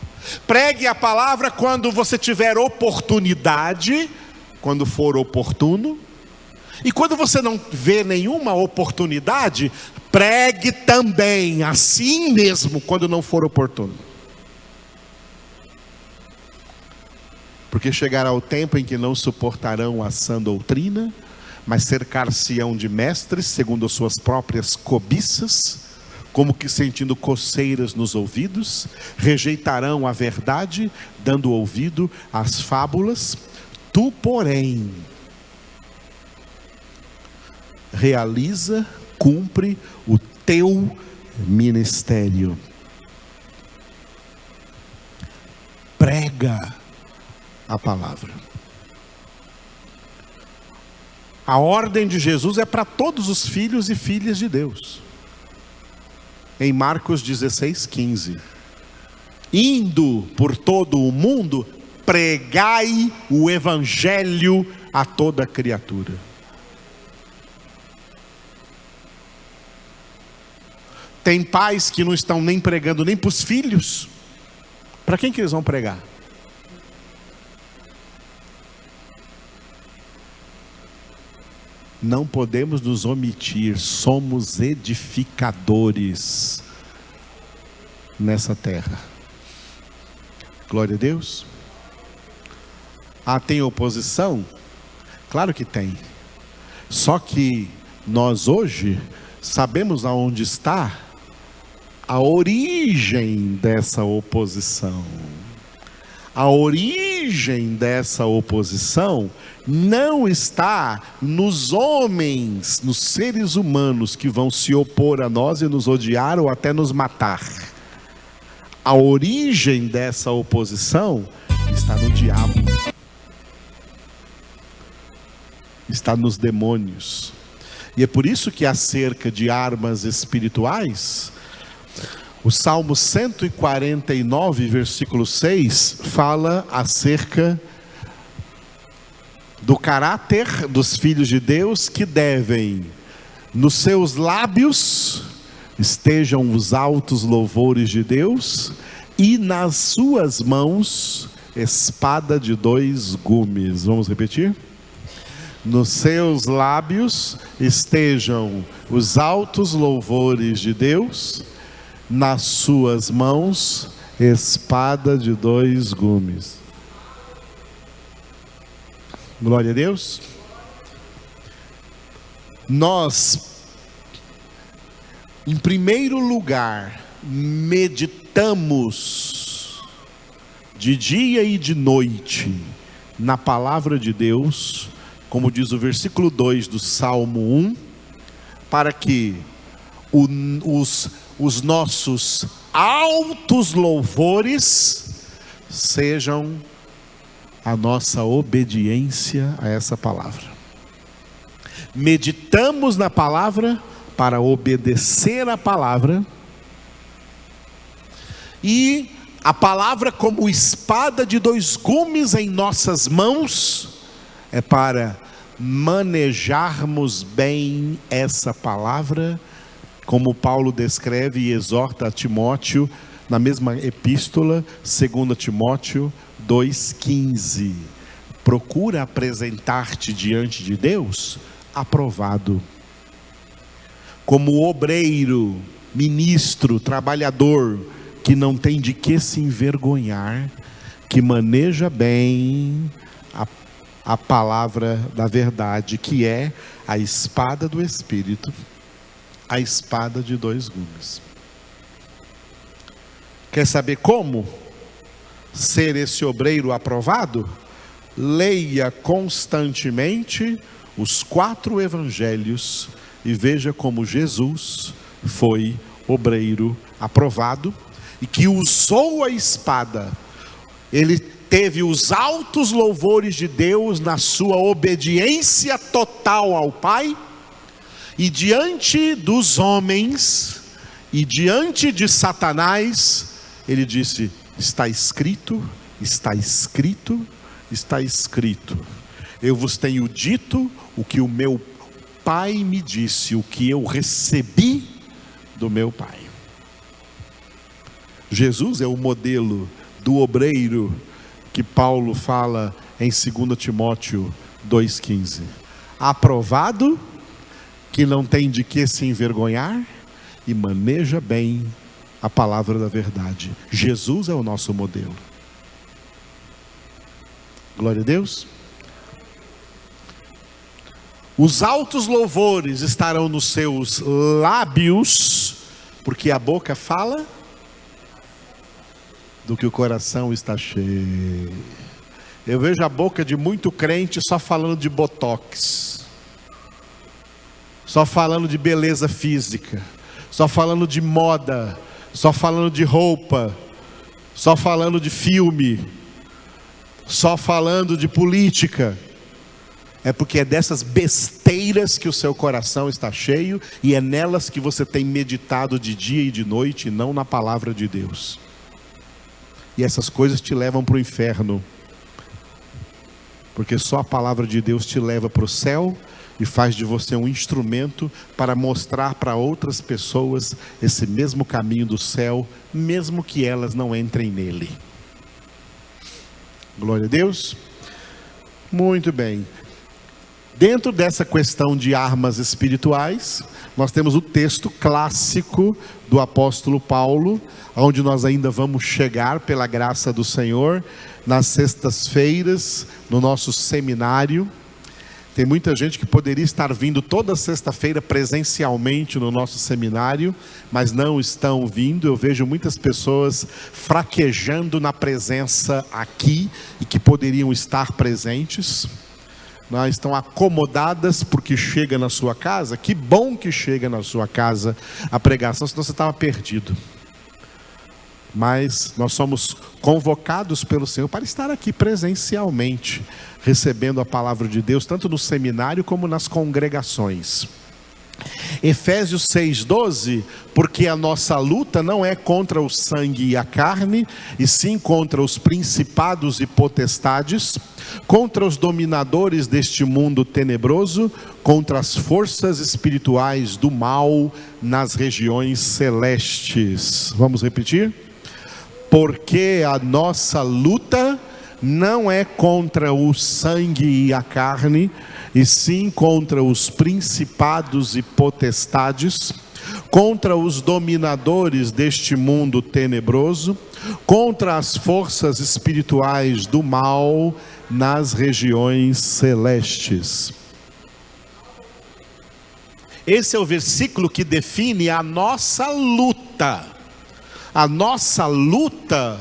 Pregue a palavra quando você tiver oportunidade, quando for oportuno. E quando você não vê nenhuma oportunidade, pregue também, assim mesmo, quando não for oportuno. Porque chegará o tempo em que não suportarão a sã doutrina, mas cercar-se-ão de mestres, segundo as suas próprias cobiças, como que sentindo coceiras nos ouvidos, rejeitarão a verdade, dando ouvido às fábulas. Tu, porém, realiza, cumpre o teu ministério. Prega a palavra. A ordem de Jesus é para todos os filhos e filhas de Deus. Em Marcos 16:15, indo por todo o mundo, pregai o Evangelho a toda criatura. Tem pais que não estão nem pregando nem para os filhos. Para quem que eles vão pregar? Não podemos nos omitir, somos edificadores nessa terra. Glória a Deus. Tem oposição? Claro que tem. Só que nós hoje sabemos aonde está a origem dessa oposição. A origem dessa oposição não está nos homens, nos seres humanos que vão se opor a nós e nos odiar ou até nos matar. A origem dessa oposição está no diabo, está nos demônios. E é por isso que acerca de armas espirituais, o Salmo 149, versículo 6, fala acerca do caráter dos filhos de Deus, que devem, nos seus lábios, estejam os altos louvores de Deus, e nas suas mãos, espada de dois gumes. Vamos repetir? nos seus lábios estejam os altos louvores de Deus, nas suas mãos espada de 2 gumes. Glória a Deus. Nós, em primeiro lugar, meditamos de dia e de noite na palavra de Deus, como diz o versículo 2 do Salmo 1, para que os nossos altos louvores sejam a nossa obediência a essa palavra. Meditamos na palavra para obedecer a palavra, e a palavra, como espada de 2 gumes em nossas mãos, é para manejarmos bem essa palavra, como Paulo descreve e exorta a Timóteo na mesma epístola, 2 Timóteo 2,15. Procura apresentar-te diante de Deus aprovado, como obreiro, ministro, trabalhador, que não tem de que se envergonhar, que maneja bem a palavra da verdade, que é a espada do Espírito, a espada de 2 gumes. Quer saber como ser esse obreiro aprovado? Leia constantemente os 4 evangelhos e veja como Jesus foi obreiro aprovado, e que usou a espada. Ele teve os altos louvores de Deus na sua obediência total ao Pai, e diante dos homens e diante de Satanás, ele disse: está escrito, está escrito, está escrito. Eu vos tenho dito o que o meu Pai me disse, o que eu recebi do meu Pai. Jesus é o modelo do obreiro que Paulo fala em 2 Timóteo 2,15. Aprovado, que não tem de que se envergonhar e maneja bem a palavra da verdade. Jesus é o nosso modelo. Glória a Deus. Os altos louvores estarão nos seus lábios, porque a boca fala do que o coração está cheio. Eu vejo a boca de muito crente só falando de botox, só falando de beleza física, só falando de moda, só falando de roupa, só falando de filme, só falando de política. É porque é dessas besteiras que o seu coração está cheio, e é nelas que você tem meditado de dia e de noite, e não na palavra de Deus. E essas coisas te levam para o inferno, porque só a palavra de Deus te leva para o céu e faz de você um instrumento para mostrar para outras pessoas esse mesmo caminho do céu, mesmo que elas não entrem nele. Glória a Deus. Muito bem. Dentro dessa questão de armas espirituais, nós temos o texto clássico do apóstolo Paulo, onde nós ainda vamos chegar pela graça do Senhor, nas sextas-feiras, no nosso seminário. Tem muita gente que poderia estar vindo toda sexta-feira presencialmente no nosso seminário, mas não estão vindo. Eu vejo muitas pessoas fraquejando na presença aqui, e que poderiam estar presentes. Estão acomodadas porque chega na sua casa. Que bom que chega na sua casa a pregação, senão você estava perdido. Mas nós somos convocados pelo Senhor para estar aqui presencialmente, recebendo a palavra de Deus, tanto no seminário como nas congregações. Efésios 6,12, porque a nossa luta não é contra o sangue e a carne, e sim contra os principados e potestades, contra os dominadores deste mundo tenebroso, contra as forças espirituais do mal nas regiões celestes. Vamos repetir? Porque a nossa luta não é contra o sangue e a carne, e sim contra os principados e potestades, contra os dominadores deste mundo tenebroso, contra as forças espirituais do mal nas regiões celestes. Esse é o versículo que define a nossa luta. A nossa luta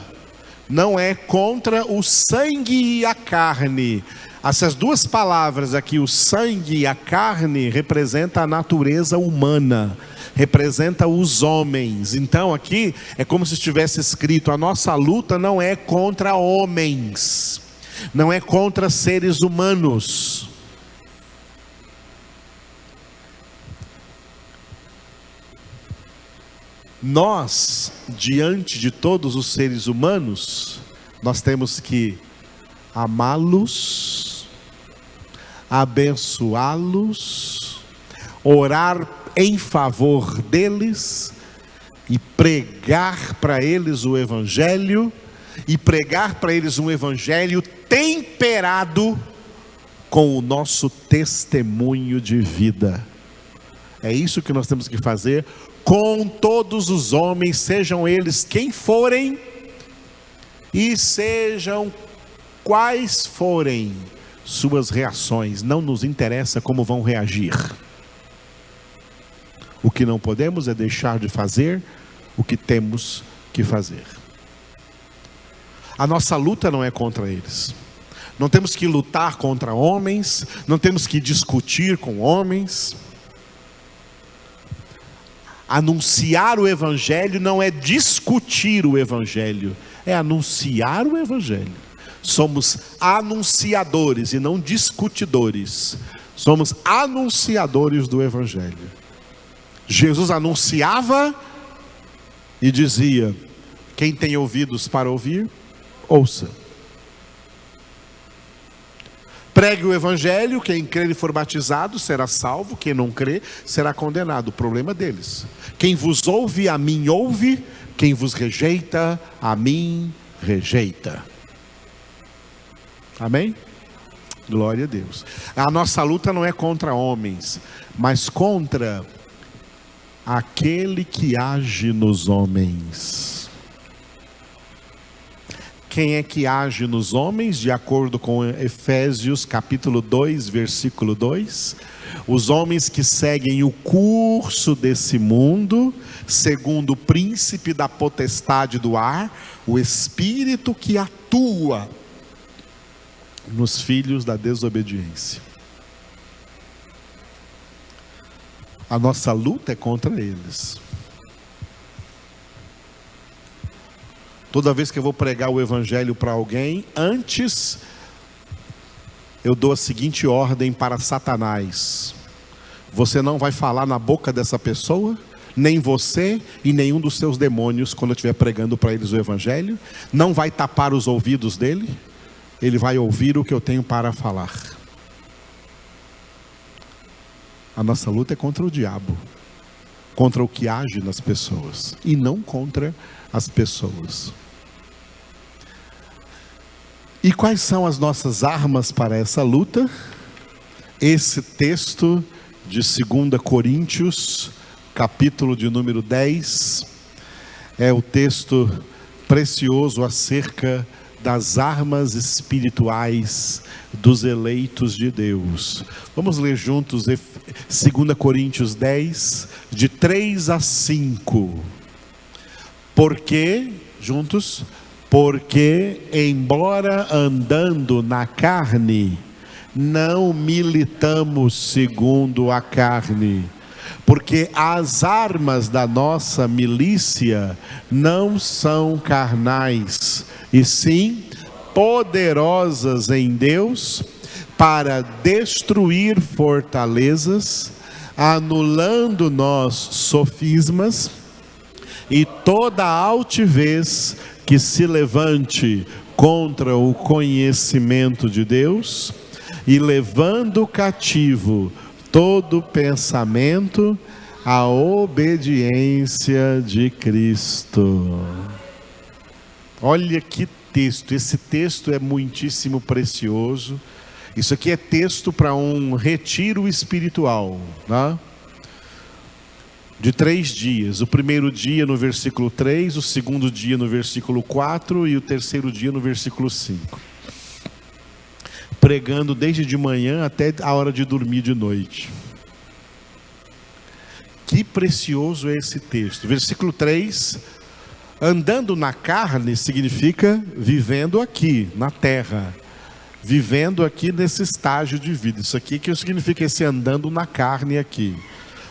não é contra o sangue e a carne. Essas duas palavras aqui, o sangue e a carne, representa a natureza humana, representa os homens. Então aqui é como se estivesse escrito: a nossa luta não é contra homens, não é contra seres humanos. Nós, diante de todos os seres humanos, nós temos que amá-los, abençoá-los, orar em favor deles e pregar para eles o Evangelho, e pregar para eles um Evangelho temperado com o nosso testemunho de vida. É isso que nós temos que fazer com todos os homens, sejam eles quem forem e sejam quais forem suas reações. Não nos interessa como vão reagir. O que não podemos é deixar de fazer o que temos que fazer. A nossa luta não é contra eles. Não temos que lutar contra homens, não temos que discutir com homens. Anunciar o Evangelho não é discutir o Evangelho, é anunciar o Evangelho. Somos anunciadores e não discutidores. Somos anunciadores do Evangelho. Jesus anunciava e dizia: quem tem ouvidos para ouvir, ouça. Pregue o Evangelho, quem crer e for batizado será salvo, quem não crer será condenado. O problema deles. Quem vos ouve, a mim ouve, quem vos rejeita, a mim rejeita. Amém? Glória a Deus. A nossa luta não é contra homens, mas contra aquele que age nos homens. Quem é que age nos homens? De acordo com Efésios capítulo 2, versículo 2. Os homens que seguem o curso desse mundo, segundo o príncipe da potestade do ar, o espírito que atua nos filhos da desobediência. A nossa luta é contra eles. Toda vez que eu vou pregar o Evangelho para alguém, antes eu dou a seguinte ordem para Satanás: você não vai falar na boca dessa pessoa, nem você e nenhum dos seus demônios, quando eu estiver pregando para eles o Evangelho. Não vai tapar os ouvidos dele, ele vai ouvir o que eu tenho para falar. A nossa luta é contra o diabo, contra o que age nas pessoas, e não contra as pessoas. E quais são as nossas armas para essa luta? Esse texto de 2 Coríntios, capítulo de número 10, é o texto precioso acerca das armas espirituais dos eleitos de Deus. Vamos ler juntos 2 Coríntios 10, de 3 a 5. Porque, juntos, porque embora andando na carne, não militamos segundo a carne, porque as armas da nossa milícia não são carnais, e sim poderosas em Deus para destruir fortalezas, anulando nós sofismas e toda altivez que se levante contra o conhecimento de Deus, e levando cativo todo pensamento à obediência de Cristo. Olha que texto, esse texto é muitíssimo precioso. Isso aqui é texto para um retiro espiritual, né? De 3 dias. O primeiro dia no versículo 3, o segundo dia no versículo 4 e o terceiro dia no versículo 5. Pregando desde de manhã até a hora de dormir de noite. Que precioso é esse texto. Versículo 3, andando na carne significa vivendo aqui, na terra. Vivendo aqui nesse estágio de vida. Isso aqui que significa esse andando na carne aqui.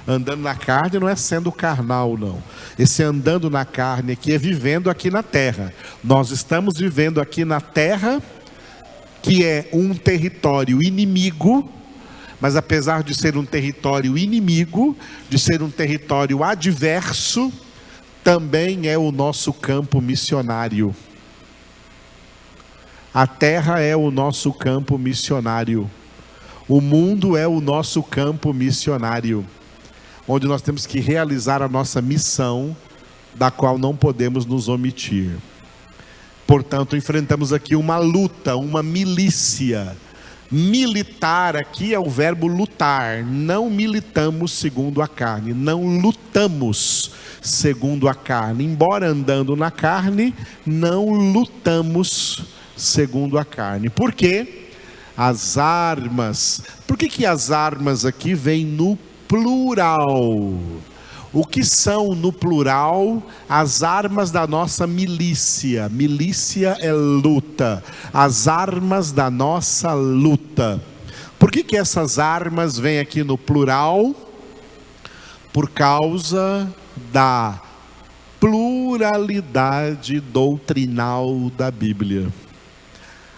Andando na carne não é sendo carnal, não. Esse andando na carne aqui é vivendo aqui na terra. Nós estamos vivendo aqui na terra, que é um território inimigo, mas apesar de ser um território inimigo, de ser um território adverso, também é o nosso campo missionário. A terra é o nosso campo missionário. O mundo é o nosso campo missionário, onde nós temos que realizar a nossa missão, da qual não podemos nos omitir. Portanto, enfrentamos aqui uma luta, uma milícia. Militar aqui é o verbo lutar. Não militamos segundo a carne, não lutamos segundo a carne. Embora andando na carne, não lutamos segundo a carne. Por quê? As armas. Por que as armas aqui vêm no plural? O que são no plural as armas da nossa milícia? Milícia é luta. As armas da nossa luta. Por que essas armas vêm aqui no plural? Por causa da pluralidade doutrinal da Bíblia.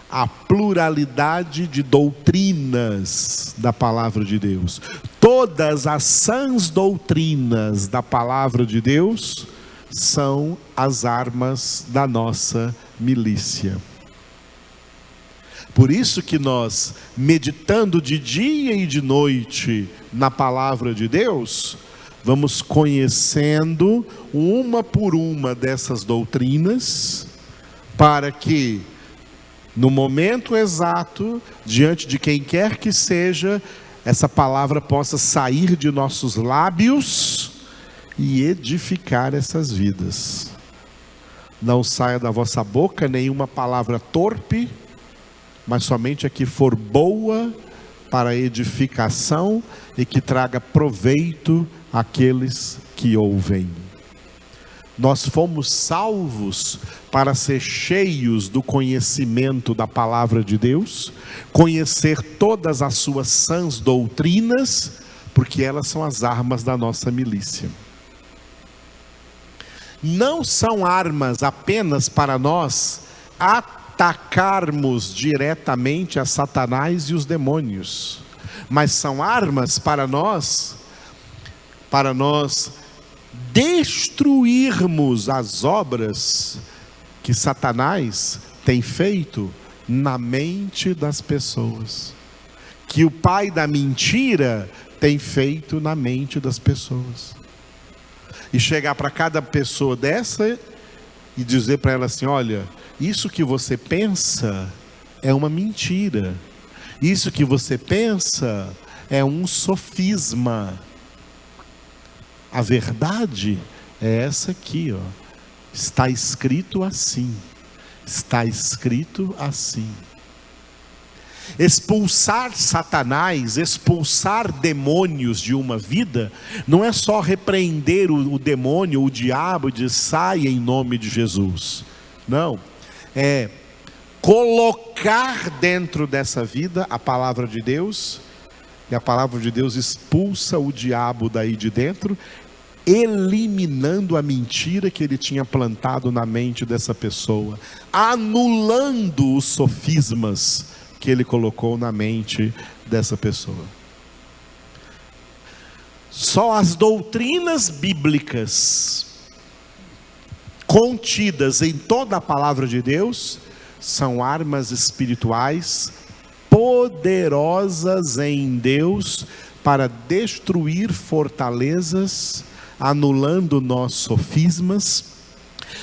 A pluralidade de doutrinas da palavra de Deus. Todas as sãs doutrinas da palavra de Deus são as armas da nossa milícia. Por isso que nós, meditando de dia e de noite na palavra de Deus, vamos conhecendo uma por uma dessas doutrinas, para que no momento exato, diante de quem quer que seja, essa palavra possa sair de nossos lábios e edificar essas vidas. Não saia da vossa boca nenhuma palavra torpe, mas somente a que for boa para edificação e que traga proveito àqueles que ouvem. Nós fomos salvos para ser cheios do conhecimento da palavra de Deus, conhecer todas as suas sãs doutrinas, porque elas são as armas da nossa milícia. Não são armas apenas para nós atacarmos diretamente a Satanás e os demônios, mas são armas para nós destruirmos as obras que Satanás tem feito na mente das pessoas, que o pai da mentira tem feito na mente das pessoas, e chegar para cada pessoa dessa e dizer para ela assim: olha, isso que você pensa é uma mentira, isso que você pensa é um sofisma. A verdade é essa aqui, ó. Está escrito assim. Está escrito assim. Expulsar Satanás, expulsar demônios de uma vida, não é só repreender o demônio, o diabo, e dizer saia em nome de Jesus. Não. É colocar dentro dessa vida a palavra de Deus, e a palavra de Deus expulsa o diabo daí de dentro, eliminando a mentira que ele tinha plantado na mente dessa pessoa, anulando os sofismas que ele colocou na mente dessa pessoa. Só as doutrinas bíblicas contidas em toda a palavra de Deus são armas espirituais poderosas em Deus para destruir fortalezas, anulando nossos sofismas,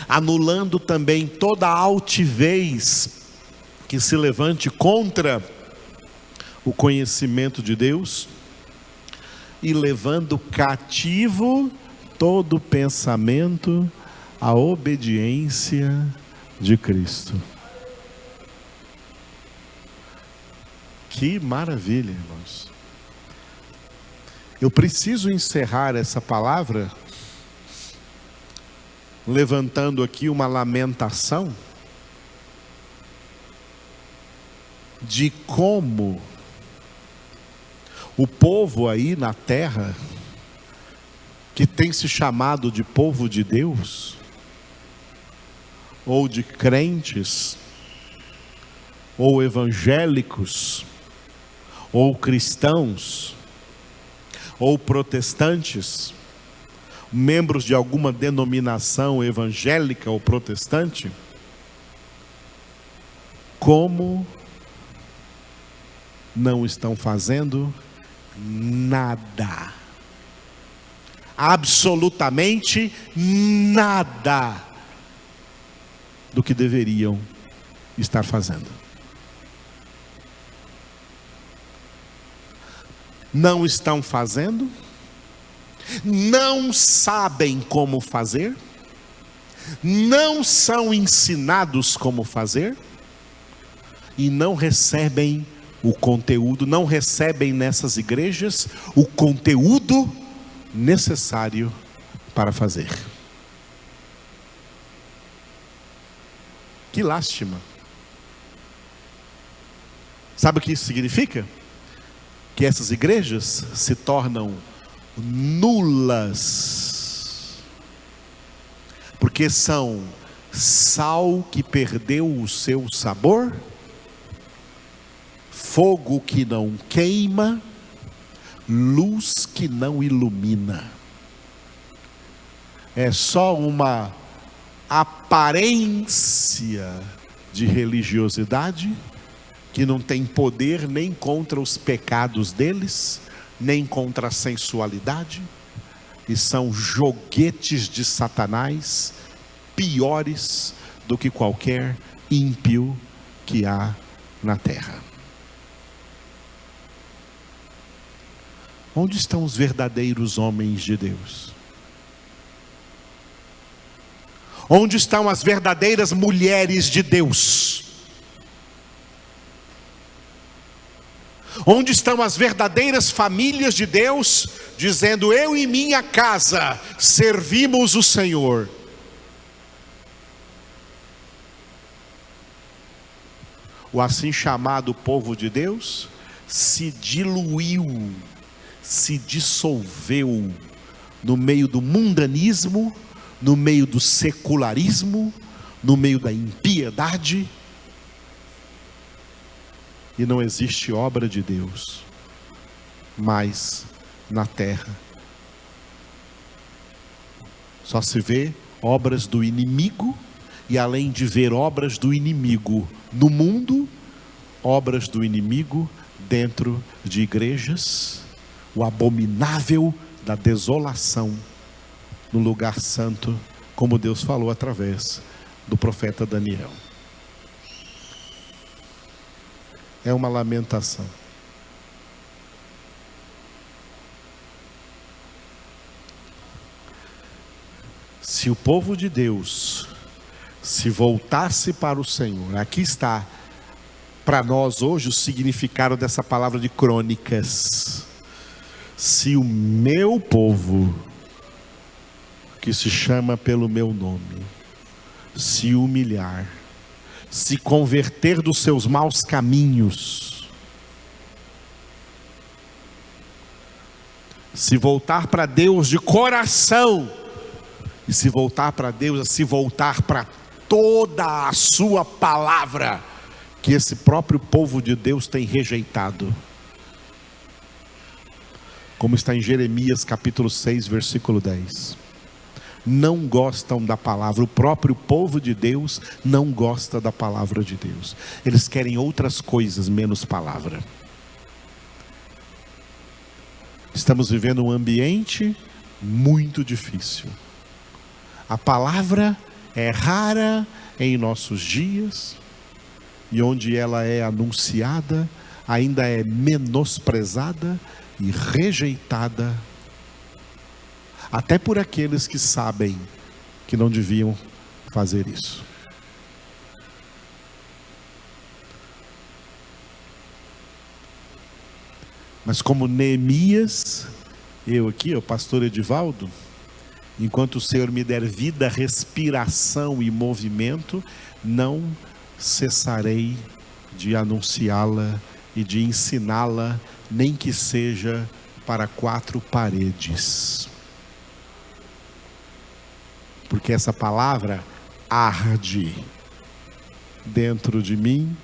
anulando também toda altivez que se levante contra o conhecimento de Deus, e levando cativo todo pensamento à obediência de Cristo. Que maravilha, irmãos. Eu preciso encerrar essa palavra levantando aqui uma lamentação de como o povo aí na terra, que tem se chamado de povo de Deus, ou de crentes, ou evangélicos, ou cristãos, ou protestantes, membros de alguma denominação evangélica ou protestante, como não estão fazendo nada, absolutamente nada do que deveriam estar fazendo. Não estão fazendo, não sabem como fazer, não são ensinados como fazer, e não recebem o conteúdo, não recebem nessas igrejas o conteúdo necessário para fazer. Que lástima. Sabe o que isso significa? Que essas igrejas se tornam nulas, porque são sal que perdeu o seu sabor, fogo que não queima, luz que não ilumina. É só uma aparência de religiosidade que não tem poder nem contra os pecados deles, nem contra a sensualidade, e são joguetes de Satanás piores do que qualquer ímpio que há na terra. Onde estão os verdadeiros homens de Deus? Onde estão as verdadeiras mulheres de Deus? Onde estão as verdadeiras famílias de Deus, dizendo: eu e minha casa servimos o Senhor? O assim chamado povo de Deus se diluiu, se dissolveu no meio do mundanismo, no meio do secularismo, no meio da impiedade, e não existe obra de Deus mais na terra. Só se vê obras do inimigo, e além de ver obras do inimigo no mundo, obras do inimigo dentro de igrejas, o abominável da desolação no lugar santo, como Deus falou através do profeta Daniel. É uma lamentação. Se o povo de Deus se voltasse para o Senhor, aqui está para nós hoje o significado dessa palavra de Crônicas. Se o meu povo, que se chama pelo meu nome, se humilhar, se converter dos seus maus caminhos, se voltar para Deus de coração, e se voltar para Deus, se voltar para toda a sua palavra, que esse próprio povo de Deus tem rejeitado, como está em Jeremias capítulo 6, versículo 10. Não gostam da palavra, o próprio povo de Deus não gosta da palavra de Deus. Eles querem outras coisas, menos palavra. Estamos vivendo um ambiente muito difícil. A palavra é rara em nossos dias, e onde ela é anunciada, ainda é menosprezada e rejeitada, até por aqueles que sabem que não deviam fazer isso. Mas como Neemias, eu aqui, o pastor Edivaldo, enquanto o Senhor me der vida, respiração e movimento, não cessarei de anunciá-la e de ensiná-la, nem que seja para 4 paredes. Porque essa palavra arde dentro de mim,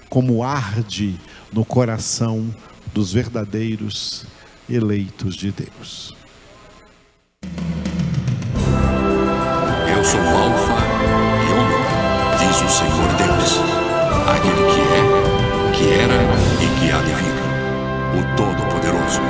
como arde no coração dos verdadeiros eleitos de Deus.
Eu sou o Alfa e Ômega, diz o Senhor Deus, aquele que é, que era e que há de vir, o Todo-Poderoso.